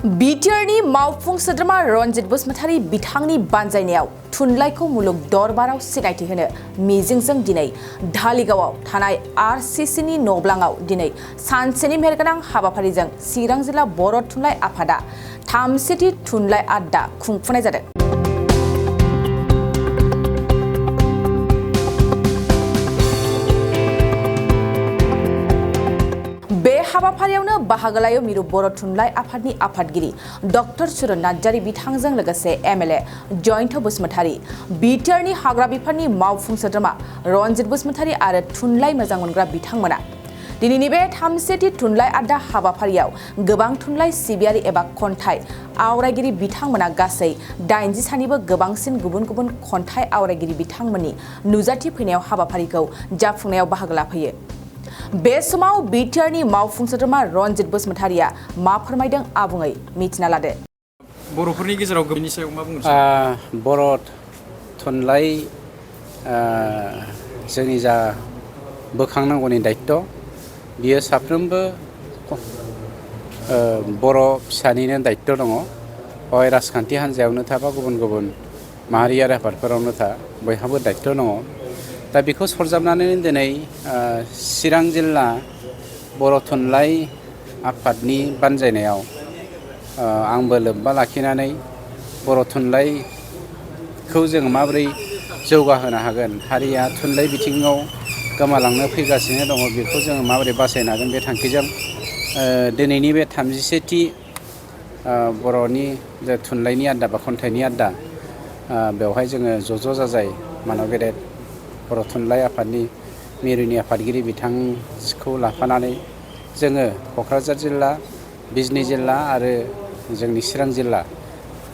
बिटिआरनि मावफुं सोद्रोमा रनजित बसुमतारी बिथांनि बानजायनायाव थुनलाइखौ मुलुग दरबाराव सिनायथि होनो मिजिंजों दिनै धालिगावआव थानाय आरसिसिनि न'ब्लाङाव दिनै सानसेनि मेहेरगोनां हाबाफारिजों चिरां जिल्ला बर' थुनलाइ आफादा 30थि थुनलाइ आड्डा खुंफुंनाय जादों। बे हाबाफारियावनो बाहागो लायो मिरु बर' थुनलाइ आफादनि आफादगिरि डक्टर सुरन नार्जारी बिथांजों लोगोसे एमएलए जयन्त बसुमतारी, बिटिआरनि हाग्रा बिफाननि मावफुं सोद्रोमा रनजित बसुमतारी आरो थुनलाइ मोजां मोनग्रा बिथांमोना। दिनैनि बे 30थि थुनलाइ आड्डा हाबाफारियाव गोबां थुनलाइ सिबियारि एबा खन्थाइ आवरायगिरि बिथांमोना गासै 80सानिबो गोबांसिन गुबुन गुबुन खन्थाइ आवरायगिरि बिथांमोननि नुजाथि फैनायाव हाबाफारिखौ जाफुंनायाव बाहागो लाफैयो। बे समाव बिटिआरनि मावफुं सोद्रोमा रनजित बसुमतारीया मा फोरमायदों आबुङै मिथिना लादो। बर'फोरनि गेजेराव बेनि सायाव मा बुंनो बर' थुनलाइ जोंनि जा बोखांनांगौनि दायित्व बियो साफ्रोमबो बर' फिसानिनो दायित्व दङ। हय राजखान्थि हान्जायावनो था बा गुबुन गुबुन माहारियारि आफादफोरावनो था बयहाबो दायित्व दङ। दा बेखौ सरजाबनानै दिनै चिरां जिल्ला बर' थुनलाइ आफादनि बानजायनायाव आंबो लोब्बा लाखिनानै बर' थुनलाइखौ जों माबोरै जौगाहोनो हागोन, हारिया थुनलाइ बिथिङाव गोमालांनो फैगासिनो दङ, बेखौ जोङो माबोरै बासायनो हागोन बे थांखिजों दिनैनि बे 31थि बर'नि जे थुनलाइनि आड्डा बा खन्थाइनि आड्डा बेवहाय जोङो ज' जाजाय मानव गेदेर बर' थुनलाइ आफादनि मिरुनि आफादगिरि बिथांखौ लाफानानै जोङो क'क्राझार जिल्ला, बिजनी जिल्ला आरो जोंनि चिरां जिल्ला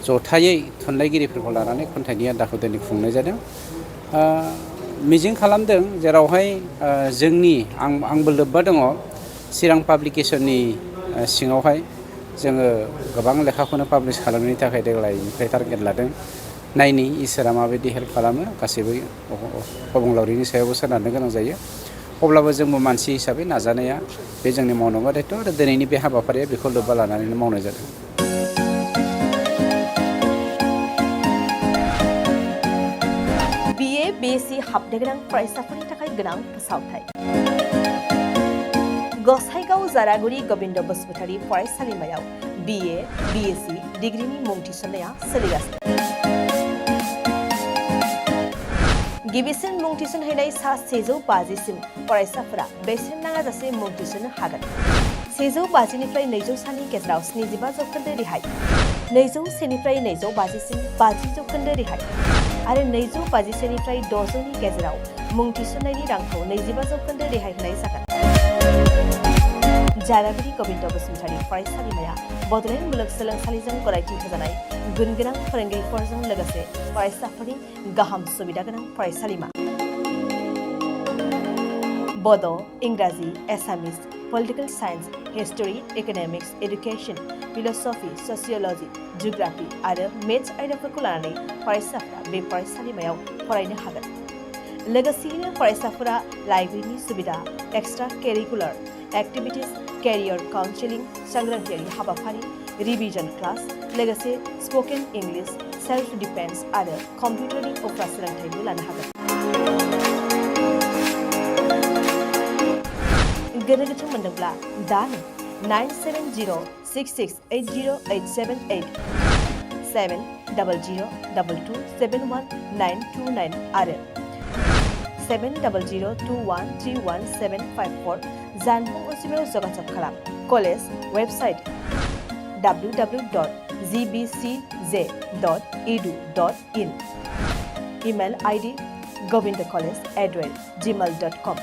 जथायै थुनलाइगिरिफोरखौ लानानै खन्थाइनि आड्डाखौ दिनै खुंनाय जादों। मिजिं खालामदों जेरावहाय आंबो लोब्बा दङ चिरां पाब्लिकेसननि सिङावहाय जोङो गोबां लेखाखौनो पाब्लिश खालामनायनि थाखाय देग्लायनिफ्राय टारगेट लादों। नायनि इसोरा माबायदि हेल्प खालामो, गासैबो अबंलावरिनि सायावबो सोनारनो गोनां जायो। अब्लाबो जोंबो मानसि हिसाबै नाजानाया बे जोंनि मावनांगौ दायित्व आरो दिनैनि बे हाबाफारिया बेखौ लोब्बा लानानैनो मावनाय जादों। BA BSc हाबनो गोनां फरायसाफोरनि थाखाय गोनां फोसावथाय। गसाइगाव जारागुरि गबिन्द बसुमतारी फरायसालिमायाव BA BSc डिग्रीनि मुं थिसननाया सोलिगासिनो। गिबिसिन मुं थिसनहैनाय सा 150सिम फरायसाफोरा बेसेन नाङाजासे मुं थिसननो हागोन। 150निफ्राय 200 सानि गेजेराव 75% रेहाय, 201निफ्राय 250सिम 50% रेहाय आरो 251निफ्राय 600नि गेजेराव मुं थिसननायनि रांखौ 25% रेहाय होनाय जागोन। जारागुरि गबिन्द बसुमतारी फरायसालिमाया बड'लेण्ड मुलुगसोलोंसालिजों गनायथि होजानाय गुनगोनां फोरोंगिरिफोरजों लोगोसे फरायसाफोरनि गाहाम सुबिदा गोनां फरायसालिमा। बड', इंराजि, Assamese, political science, history, economics, education, philosophy, sociology, geography आरो मेथ्स आयदाफोरखौ लानानै फरायसाफोरा बे फरायसालिमायाव फरायनो हागोन। लोगोसेयैनो फरायसाफोरा लाइब्रेरिनि सुबिदा, एक्सट्रा केरिकुलार एक्टिभिटिज, केरियर काउन्सेलिं, सांग्रांथियारि हाबाफारि, रिभिजन क्लास, लोगोसे स्पोकेन इंलिश, सेल्फ डिफेन्स आरो कम्पिउटारनि उफ्रा सोलोंथायबो लानो हागोन। गोनो गोथो मोनदोंब्ला दानो 9706680878 7002271929 आरो 7002131754 जानबुं अनजिमायाव जगाजग खालाम। College website www.gbcj.edu.in, email ID govindcollege@gmail.com।